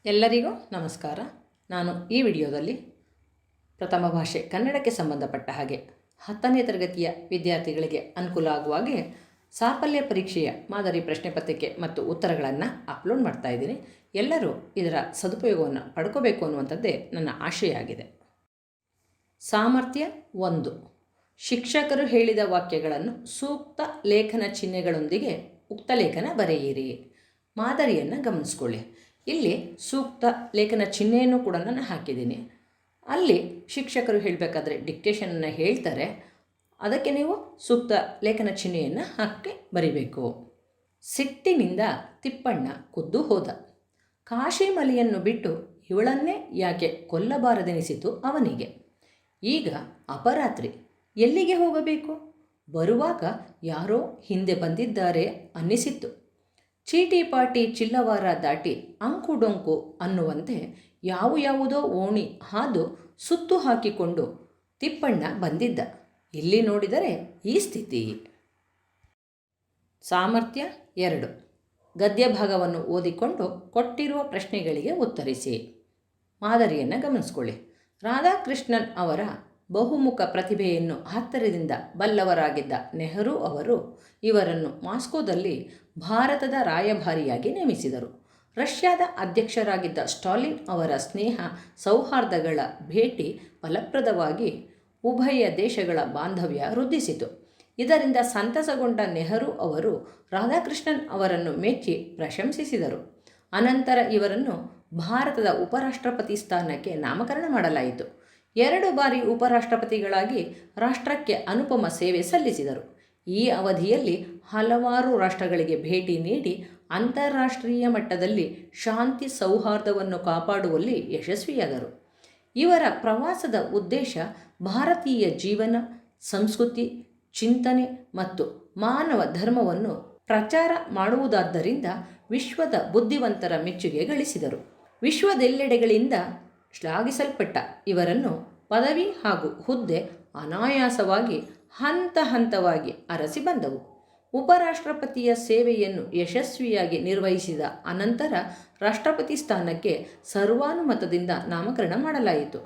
ಎಲ್ಲರಿಗೂ ನಮಸ್ಕಾರ. ನಾನು ಈ ವಿಡಿಯೋದಲ್ಲಿ ಪ್ರಥಮ ಭಾಷೆ ಕನ್ನಡಕ್ಕೆ ಸಂಬಂಧಪಟ್ಟ ಹಾಗೆ 10ನೇ ತರಗತಿಯ ವಿದ್ಯಾರ್ಥಿಗಳಿಗೆ ಅನುಕೂಲ ಆಗುವ ಹಾಗೆ ಸಾಫಲ್ಯ ಪರೀಕ್ಷೆಯ ಮಾದರಿ ಪ್ರಶ್ನೆ ಪತ್ರಿಕೆ ಮತ್ತು ಉತ್ತರಗಳನ್ನು ಅಪ್ಲೋಡ್ ಮಾಡ್ತಾ ಇದ್ದೀನಿ. ಎಲ್ಲರೂ ಇದರ ಸದುಪಯೋಗವನ್ನು ಪಡ್ಕೋಬೇಕು ಅನ್ನುವಂಥದ್ದೇ ನನ್ನ ಆಶಯ ಆಗಿದೆ. ಸಾಮರ್ಥ್ಯ 1. ಶಿಕ್ಷಕರು ಹೇಳಿದ ವಾಕ್ಯಗಳನ್ನು ಸೂಕ್ತ ಲೇಖನ ಚಿಹ್ನೆಗಳೊಂದಿಗೆ ಉಕ್ತ ಲೇಖನ ಬರೆಯಿರಿ. ಮಾದರಿಯನ್ನು ಗಮನಿಸ್ಕೊಳ್ಳಿ. ಇಲ್ಲಿ ಸೂಕ್ತ ಲೇಖನ ಚಿಹ್ನೆಯನ್ನು ಕೂಡ ನಾನು ಹಾಕಿದ್ದೀನಿ. ಅಲ್ಲಿ ಶಿಕ್ಷಕರು ಹೇಳಬೇಕಾದ್ರೆ ಡಿಕ್ಟೇಷನನ್ನು ಹೇಳ್ತಾರೆ, ಅದಕ್ಕೆ ನೀವು ಸೂಕ್ತ ಲೇಖನ ಚಿಹ್ನೆಯನ್ನು ಹಾಕಿ ಬರಿಬೇಕು. ಸಿಟ್ಟಿನಿಂದ ತಿಪ್ಪಣ್ಣ ಖುದ್ದು ಹೋದ. ಕಾಶಿಮಲಿಯನ್ನು ಬಿಟ್ಟು ಇವಳನ್ನೇ ಯಾಕೆ ಕೊಲ್ಲಬಾರದೆನಿಸಿತು ಅವನಿಗೆ. ಈಗ ಅಪರಾತ್ರಿ ಎಲ್ಲಿಗೆ ಹೋಗಬೇಕು? ಬರುವಾಗ ಯಾರೋ ಹಿಂದೆ ಬಂದಿದ್ದಾರೆ ಅನ್ನಿಸಿತ್ತು. ಚೀಟಿ ಪಾಟಿ ಚಿಲ್ಲವಾರ ದಾಟಿ ಅಂಕುಡೊಂಕು ಅನ್ನುವಂತೆ ಯಾವುದೋ ಓಣಿ ಹಾದು ಸುತ್ತು ಹಾಕಿಕೊಂಡು ತಿಪ್ಪಣ್ಣ ಬಂದಿದ್ದ. ಇಲ್ಲಿ ನೋಡಿದರೆ ಈ ಸ್ಥಿತಿ. ಸಾಮರ್ಥ್ಯ 2. ಗದ್ಯ ಭಾಗವನ್ನು ಓದಿಕೊಂಡು ಕೊಟ್ಟಿರುವ ಪ್ರಶ್ನೆಗಳಿಗೆ ಉತ್ತರಿಸಿ. ಮಾದರಿಯನ್ನು ಗಮನಿಸ್ಕೊಳ್ಳಿ. ರಾಧಾಕೃಷ್ಣನ್ ಅವರ ಬಹುಮುಖ ಪ್ರತಿಭೆಯನ್ನು ಹತ್ತಿರದಿಂದ ಬಲ್ಲವರಾಗಿದ್ದ ನೆಹರು ಅವರು ಇವರನ್ನು ಮಾಸ್ಕೋದಲ್ಲಿ ಭಾರತದ ರಾಯಭಾರಿಯಾಗಿ ನೇಮಿಸಿದರು. ರಷ್ಯಾದ ಅಧ್ಯಕ್ಷರಾಗಿದ್ದ ಸ್ಟಾಲಿನ್ ಅವರ ಸ್ನೇಹ ಸೌಹಾರ್ದಗಳ ಭೇಟಿ ಫಲಪ್ರದವಾಗಿ ಉಭಯ ದೇಶಗಳ ಬಾಂಧವ್ಯ ವೃದ್ಧಿಸಿತು. ಇದರಿಂದ ಸಂತಸಗೊಂಡ ನೆಹರು ಅವರು ರಾಧಾಕೃಷ್ಣನ್ ಅವರನ್ನು ಮೆಚ್ಚಿ ಪ್ರಶಂಸಿಸಿದರು. ಅನಂತರ ಇವರನ್ನು ಭಾರತದ ಉಪರಾಷ್ಟ್ರಪತಿ ಸ್ಥಾನಕ್ಕೆ ನಾಮಕರಣ ಮಾಡಲಾಯಿತು. 2 ಬಾರಿ ಉಪರಾಷ್ಟ್ರಪತಿಗಳಾಗಿ ರಾಷ್ಟ್ರಕ್ಕೆ ಅನುಪಮ ಸೇವೆ ಸಲ್ಲಿಸಿದರು. ಈ ಅವಧಿಯಲ್ಲಿ ಹಲವಾರು ರಾಷ್ಟ್ರಗಳಿಗೆ ಭೇಟಿ ನೀಡಿ ಅಂತಾರಾಷ್ಟ್ರೀಯ ಮಟ್ಟದಲ್ಲಿ ಶಾಂತಿ ಸೌಹಾರ್ದವನ್ನು ಕಾಪಾಡುವಲ್ಲಿ ಯಶಸ್ವಿಯಾದರು. ಇವರ ಪ್ರವಾಸದ ಉದ್ದೇಶ ಭಾರತೀಯ ಜೀವನ, ಸಂಸ್ಕೃತಿ, ಚಿಂತನೆ ಮತ್ತು ಮಾನವ ಧರ್ಮವನ್ನು ಪ್ರಚಾರ ಮಾಡುವುದಾದ್ದರಿಂದ ವಿಶ್ವದ ಬುದ್ಧಿವಂತರ ಮೆಚ್ಚುಗೆ ಗಳಿಸಿದರು. ವಿಶ್ವದೆಲ್ಲೆಡೆಗಳಿಂದ ಶ್ಲಾಘಿಸಲ್ಪಟ್ಟ ಇವರನ್ನು ಪದವಿ ಹಾಗೂ ಹುದ್ದೆ ಅನಾಯಾಸವಾಗಿ ಹಂತ ಹಂತವಾಗಿ ಅರಸಿ ಬಂದವು. ಉಪರಾಷ್ಟ್ರಪತಿಯ ಸೇವೆಯನ್ನು ಯಶಸ್ವಿಯಾಗಿ ನಿರ್ವಹಿಸಿದ ಅನಂತರ ರಾಷ್ಟ್ರಪತಿ ಸ್ಥಾನಕ್ಕೆ ಸರ್ವಾನುಮತದಿಂದ ನಾಮಕರಣ ಮಾಡಲಾಯಿತು.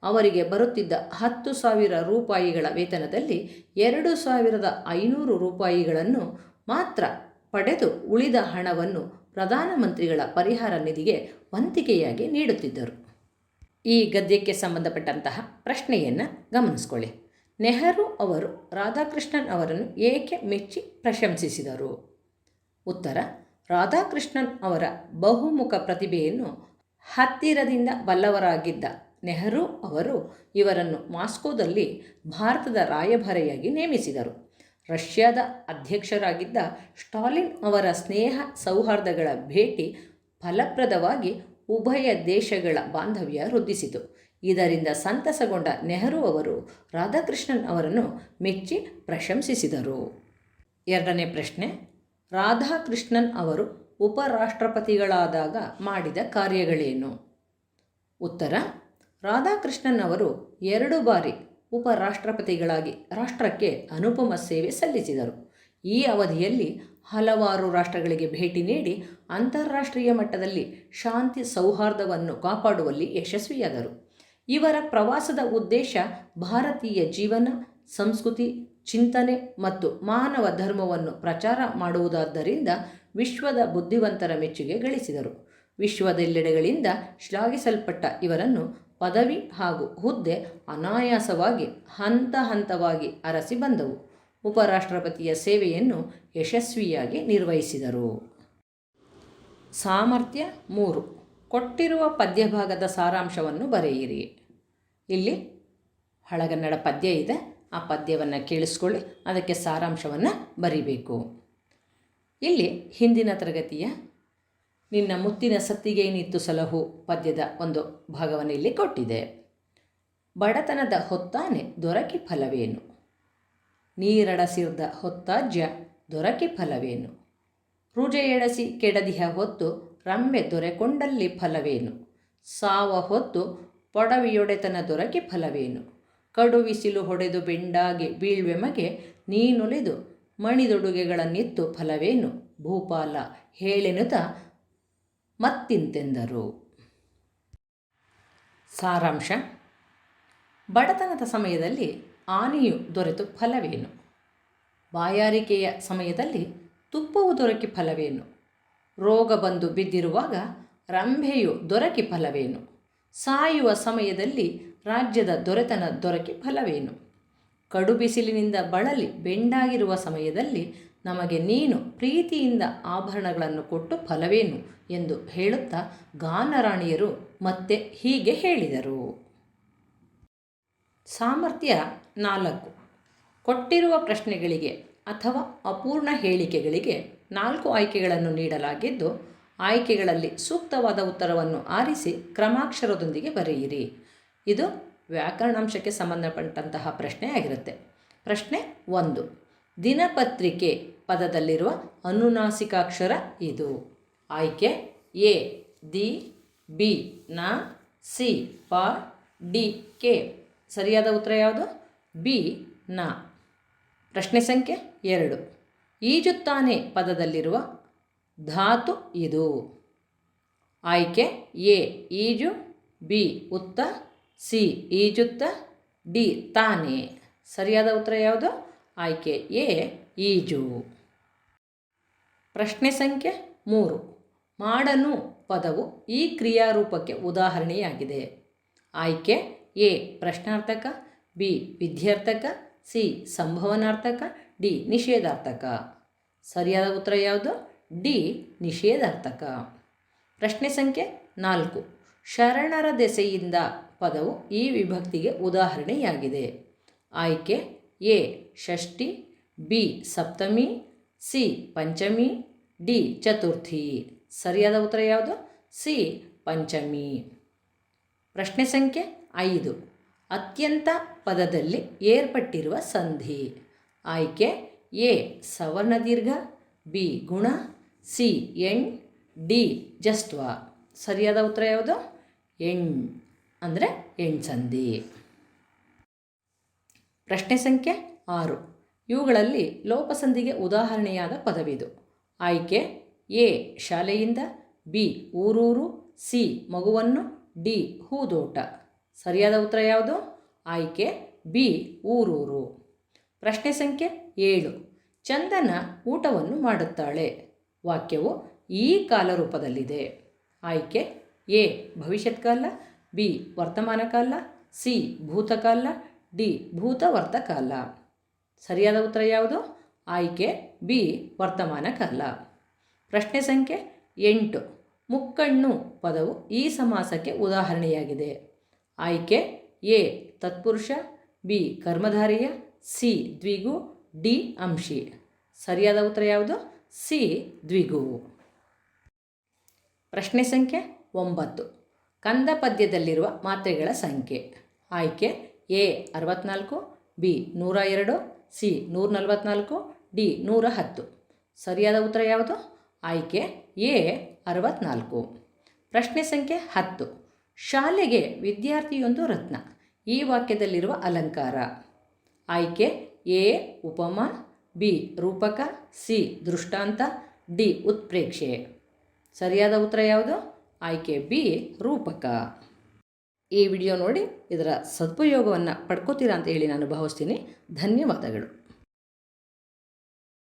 ಅವರಿಗೆ ಬರುತ್ತಿದ್ದ 10,000 ರೂಪಾಯಿಗಳ ವೇತನದಲ್ಲಿ 2,500 ರೂಪಾಯಿಗಳನ್ನು ಮಾತ್ರ ಪಡೆದು ಉಳಿದ ಹಣವನ್ನು ಪ್ರಧಾನಮಂತ್ರಿಗಳ ಪರಿಹಾರ ನಿಧಿಗೆ ವಂತಿಗೆಯಾಗಿ ನೀಡುತ್ತಿದ್ದರು. ಈ ಗದ್ಯಕ್ಕೆ ಸಂಬಂಧಪಟ್ಟಂತಹ ಪ್ರಶ್ನೆಯನ್ನು ಗಮನಿಸ್ಕೊಳ್ಳಿ. ನೆಹರು ಅವರು ರಾಧಾಕೃಷ್ಣನ್ ಅವರನ್ನು ಏಕೆ ಮೆಚ್ಚಿ ಪ್ರಶಂಸಿಸಿದರು? ಉತ್ತರ: ರಾಧಾಕೃಷ್ಣನ್ ಅವರ ಬಹುಮುಖ ಪ್ರತಿಭೆಯನ್ನು ಹತ್ತಿರದಿಂದ ಬಲ್ಲವರಾಗಿದ್ದ ನೆಹರು ಅವರು ಇವರನ್ನು ಮಾಸ್ಕೋದಲ್ಲಿ ಭಾರತದ ರಾಯಭಾರಿಯಾಗಿ ನೇಮಿಸಿದರು. ರಷ್ಯಾದ ಅಧ್ಯಕ್ಷರಾಗಿದ್ದ ಸ್ಟಾಲಿನ್ ಅವರ ಸ್ನೇಹ ಸೌಹಾರ್ದಗಳ ಭೇಟಿ ಫಲಪ್ರದವಾಗಿ ಉಭಯ ದೇಶಗಳ ಬಾಂಧವ್ಯ ವೃದ್ಧಿಸಿತು. ಇದರಿಂದ ಸಂತಸಗೊಂಡ ನೆಹರು ಅವರು ರಾಧಾಕೃಷ್ಣನ್ ಅವರನ್ನು ಮೆಚ್ಚಿ ಪ್ರಶಂಸಿಸಿದರು. 2ನೇ ಪ್ರಶ್ನೆ: ರಾಧಾಕೃಷ್ಣನ್ ಅವರು ಉಪರಾಷ್ಟ್ರಪತಿಗಳಾದಾಗ ಮಾಡಿದ ಕಾರ್ಯಗಳೇನು? ಉತ್ತರ: ರಾಧಾಕೃಷ್ಣನ್ ಅವರು 2 ಬಾರಿ ಉಪರಾಷ್ಟ್ರಪತಿಗಳಾಗಿ ರಾಷ್ಟ್ರಕ್ಕೆ ಅನುಪಮ ಸೇವೆ ಸಲ್ಲಿಸಿದರು. ಈ ಅವಧಿಯಲ್ಲಿ ಹಲವಾರು ರಾಷ್ಟ್ರಗಳಿಗೆ ಭೇಟಿ ನೀಡಿ ಅಂತಾರಾಷ್ಟ್ರೀಯ ಮಟ್ಟದಲ್ಲಿ ಶಾಂತಿ ಸೌಹಾರ್ದವನ್ನು ಕಾಪಾಡುವಲ್ಲಿ ಯಶಸ್ವಿಯಾದರು. ಇವರ ಪ್ರವಾಸದ ಉದ್ದೇಶ ಭಾರತೀಯ ಜೀವನ, ಸಂಸ್ಕೃತಿ, ಚಿಂತನೆ ಮತ್ತು ಮಾನವ ಧರ್ಮವನ್ನು ಪ್ರಚಾರ ಮಾಡುವುದಾದ್ದರಿಂದ ವಿಶ್ವದ ಬುದ್ಧಿವಂತರ ಮೆಚ್ಚುಗೆ ಗಳಿಸಿದರು. ವಿಶ್ವದೆಲ್ಲೆಡೆಗಳಿಂದ ಶ್ಲಾಘಿಸಲ್ಪಟ್ಟ ಇವರನ್ನು ಪದವಿ ಹಾಗೂ ಹುದ್ದೆ ಅನಾಯಾಸವಾಗಿ ಹಂತ ಹಂತವಾಗಿ ಅರಸಿ ಬಂದವು. ಉಪರಾಷ್ಟ್ರಪತಿಯ ಸೇವೆಯನ್ನು ಯಶಸ್ವಿಯಾಗಿ ನಿರ್ವಹಿಸಿದರು. ಸಾಮರ್ಥ್ಯ 3. ಕೊಟ್ಟಿರುವ ಪದ್ಯಭಾಗದ ಸಾರಾಂಶವನ್ನು ಬರೆಯಿರಿ. ಇಲ್ಲಿ ಹಳಗನ್ನಡ ಪದ್ಯ ಇದೆ, ಆ ಪದ್ಯವನ್ನು ಕೇಳಿಸ್ಕೊಳ್ಳಿ, ಅದಕ್ಕೆ ಸಾರಾಂಶವನ್ನು ಬರಿಬೇಕು. ಇಲ್ಲಿ ಹಿಂದಿನ ತರಗತಿಯ ನಿನ್ನ ಮುತ್ತಿನ ಸತ್ತಿಗೇನಿತ್ತು ಸಲಹು ಪದ್ಯದ ಒಂದು ಭಾಗವನ್ನು ಇಲ್ಲಿ ಕೊಟ್ಟಿದೆ. ಬಡತನದ ಹೊತ್ತಾನೆ ದೊರಕಿ ಫಲವೇನು? ನೀರಡಸಿರ್ದ ಹೊತ್ತಾಜ್ಯ ದೊರಕಿ ಫಲವೇನು? ರುಜೆಯೆಡಸಿ ಕೆಡದಿಹ ಹೊತ್ತು ರಂಬೆ ದೊರೆಕೊಂಡಲ್ಲಿ ಫಲವೇನು? ಸಾವ ಹೊತ್ತು ಪೊಡವಿಯೊಡೆತನ ದೊರಕಿ ಫಲವೇನು? ಕಡುವಿಸಿಲು ಹೊಡೆದು ಬೆಂಡಾಗಿ ಬೀಳ್ವೆಮಗೆ ನೀನೊಲಿದು ಮಣಿದೊಡುಗೆಗಳನ್ನಿತ್ತು ಫಲವೇನು? ಭೂಪಾಲ ಹೇಳೆನುತ ಮತ್ತಿಂತೆಂದರು. ಸಾರಾಂಶ: ಬಡತನದ ಸಮಯದಲ್ಲಿ ಆನೆಯು ದೊರೆತು ಫಲವೇನು? ಬಾಯಾರಿಕೆಯ ಸಮಯದಲ್ಲಿ ತುಪ್ಪವು ದೊರಕಿ ಫಲವೇನು? ರೋಗ ಬಂದು ಬಿದ್ದಿರುವಾಗ ರಂಭೆಯು ದೊರಕಿ ಫಲವೇನು? ಸಾಯುವ ಸಮಯದಲ್ಲಿ ರಾಜ್ಯದ ದೊರೆತನ ದೊರಕಿ ಫಲವೇನು? ಕಡು ಬಿಸಿಲಿನಿಂದ ಬಳಲಿ ಬೆಂಡಾಗಿರುವ ಸಮಯದಲ್ಲಿ ನಮಗೆ ನೀನು ಪ್ರೀತಿಯಿಂದ ಆಭರಣಗಳನ್ನು ಕೊಟ್ಟು ಫಲವೇನು ಎಂದು ಹೇಳುತ್ತಾ ಗಾನರಾಣಿಯರು ಮತ್ತೆ ಹೀಗೆ ಹೇಳಿದರು. ಸಾಮರ್ಥ್ಯ 4. ಕೊಟ್ಟಿರುವ ಪ್ರಶ್ನೆಗಳಿಗೆ ಅಥವಾ ಅಪೂರ್ಣ ಹೇಳಿಕೆಗಳಿಗೆ 4 ಆಯ್ಕೆಗಳನ್ನು ನೀಡಲಾಗಿದ್ದು, ಆಯ್ಕೆಗಳಲ್ಲಿ ಸೂಕ್ತವಾದ ಉತ್ತರವನ್ನು ಆರಿಸಿ ಕ್ರಮಾಕ್ಷರದೊಂದಿಗೆ ಬರೆಯಿರಿ. ಇದು ವ್ಯಾಕರಣಾಂಶಕ್ಕೆ ಸಂಬಂಧಪಟ್ಟಂತಹ ಪ್ರಶ್ನೆಯಾಗಿರುತ್ತೆ. ಪ್ರಶ್ನೆ 1. ದಿನಪತ್ರಿಕೆ ಪದದಲ್ಲಿರುವ ಅನುನಾಸಿಕಾಕ್ಷರ ಇದು. ಆಯ್ಕೆ ಎ ದಿ, ಬಿ ನ, ಸಿ ಪ, ಡಿ ಕೆ. ಸರಿಯಾದ ಉತ್ತರ ಯಾವುದು? ಬಿ ನ. ಪ್ರಶ್ನೆ ಸಂಖ್ಯೆ 2. ಈಜುತ್ತಾನೆ ಪದದಲ್ಲಿರುವ ಧಾತು ಇದು. ಆಯ್ಕೆ ಎ ಈಜು, ಬಿ ಉತ್ತ, ಸಿ ಈಜುತ್ತ, ಡಿ ತಾನೆ. ಸರಿಯಾದ ಉತ್ತರ ಯಾವುದು? ಆಯ್ಕೆ ಎ ಈಜು. ಪ್ರಶ್ನೆ ಸಂಖ್ಯೆ 3. ಮಾಡನು ಪದವು ಈ ಕ್ರಿಯಾರೂಪಕ್ಕೆ ಉದಾಹರಣೆಯಾಗಿದೆ. ಆಯ್ಕೆ ಎ ಪ್ರಶ್ನಾರ್ಥಕ, ಬಿ ವಿಧ್ಯರ್ಥಕ, ಸಿ ಸಂಭವನಾರ್ಥಕ, ಡಿ ನಿಷೇಧಾರ್ಥಕ. ಸರಿಯಾದ ಉತ್ತರ ಯಾವುದು? ಡಿ ನಿಷೇಧಾರ್ಥಕ. ಪ್ರಶ್ನೆ ಸಂಖ್ಯೆ 4. ಶರಣರ ದೆಸೆಯಿಂದ ಪದವು ಈ ವಿಭಕ್ತಿಗೆ ಉದಾಹರಣೆಯಾಗಿದೆ. ಆಯ್ಕೆ ಎ ಷಷ್ಠಿ, ಬಿ ಸಪ್ತಮಿ, ಸಿ ಪಂಚಮಿ, ಡಿ ಚತುರ್ಥಿ. ಸರಿಯಾದ ಉತ್ತರ ಯಾವುದು? ಸಿ ಪಂಚಮಿ. ಪ್ರಶ್ನೆ ಸಂಖ್ಯೆ 5. ಅತ್ಯಂತ ಪದದಲ್ಲಿ ಏರ್ಪಟ್ಟಿರುವ ಸಂಧಿ. ಆಯ್ಕೆ ಎ ಸವರ್ಣ ದೀರ್ಘ, ಬಿ ಗುಣ, ಸಿ ಎಣ್, ಡಿ ಜಸ್ತ್ವ. ಸರಿಯಾದ ಉತ್ತರ ಯಾವುದು? ಎಣ್ ಅಂದರೆ ಎಣ್ಸಂಧಿ. ಪ್ರಶ್ನೆ ಸಂಖ್ಯೆ 6. ಇವುಗಳಲ್ಲಿ ಲೋಪಸಂಧಿಗೆ ಉದಾಹರಣೆಯಾದ ಪದವಿದು. ಆಯ್ಕೆ ಎ ಶಾಲೆಯಿಂದ, ಬಿ ಊರೂರು, ಸಿ ಮಗುವನ್ನು, ಡಿ ಹೂದೋಟ. ಸರಿಯಾದ ಉತ್ತರ ಯಾವುದು? ಆಯ್ಕೆ ಬಿ ಊರೂರು. ಪ್ರಶ್ನೆ ಸಂಖ್ಯೆ 7. ಚಂದನ ಊಟವನ್ನು ಮಾಡುತ್ತಾಳೆ. ವಾಕ್ಯವು ಈ ಕಾಲರೂಪದಲ್ಲಿದೆ. ಆಯ್ಕೆ ಎ ಭವಿಷ್ಯತ್ಕಾಲ, ಬಿ ವರ್ತಮಾನ ಕಾಲ, ಸಿ ಭೂತಕಾಲ, ಡಿ ಭೂತವರ್ತಕಾಲ. ಸರಿಯಾದ ಉತ್ತರ ಯಾವುದು? ಆಯ್ಕೆ ಬಿ ವರ್ತಮಾನ ಕಾಲ. ಪ್ರಶ್ನೆ ಸಂಖ್ಯೆ 8. ಮುಕ್ಕಣ್ಣು ಪದವು ಈ ಸಮಾಸಕ್ಕೆ ಉದಾಹರಣೆಯಾಗಿದೆ. ಆಯ್ಕೆ A Tatpurusha, B ಕರ್ಮಧಾರೆಯ, C ದ್ವಿಗು, D ಅಂಶಿ. ಸರಿಯಾದ ಉತ್ತರ ಯಾವುದು? ಸಿ ದ್ವಿಗು. ಪ್ರಶ್ನೆ ಸಂಖ್ಯೆ 9. ಕಂದ ಪದ್ಯದಲ್ಲಿರುವ ಮಾತ್ರೆಗಳ ಸಂಖ್ಯೆ. ಆಯ್ಕೆ ಎ 64, ಬಿ 102, ಸಿ 144, ಡಿ 110. ಸರಿಯಾದ ಉತ್ತರ ಯಾವುದು? ಆಯ್ಕೆ ಎ 64. ಪ್ರಶ್ನೆ ಸಂಖ್ಯೆ 10. ಶಾಲೆಗೆ ವಿದ್ಯಾರ್ಥಿಯೊಂದು ರತ್ನ. ಈ ವಾಕ್ಯದಲ್ಲಿರುವ ಅಲಂಕಾರ. ಆಯ್ಕೆ ಎ ಉಪಮ, ಬಿ ರೂಪಕ, ಸಿ ದೃಷ್ಟಾಂತ, ಡಿ ಉತ್ಪ್ರೇಕ್ಷೆ. ಸರಿಯಾದ ಉತ್ತರ ಯಾವುದು? ಆಯ್ಕೆ ಬಿ ರೂಪಕ. ಈ ವಿಡಿಯೋ ನೋಡಿ ಇದರ ಸದುಪಯೋಗವನ್ನು ಪಡ್ಕೋತೀರಾ ಅಂತ ಹೇಳಿ ನಾನು ಭಾವಿಸ್ತೀನಿ. ಧನ್ಯವಾದಗಳು.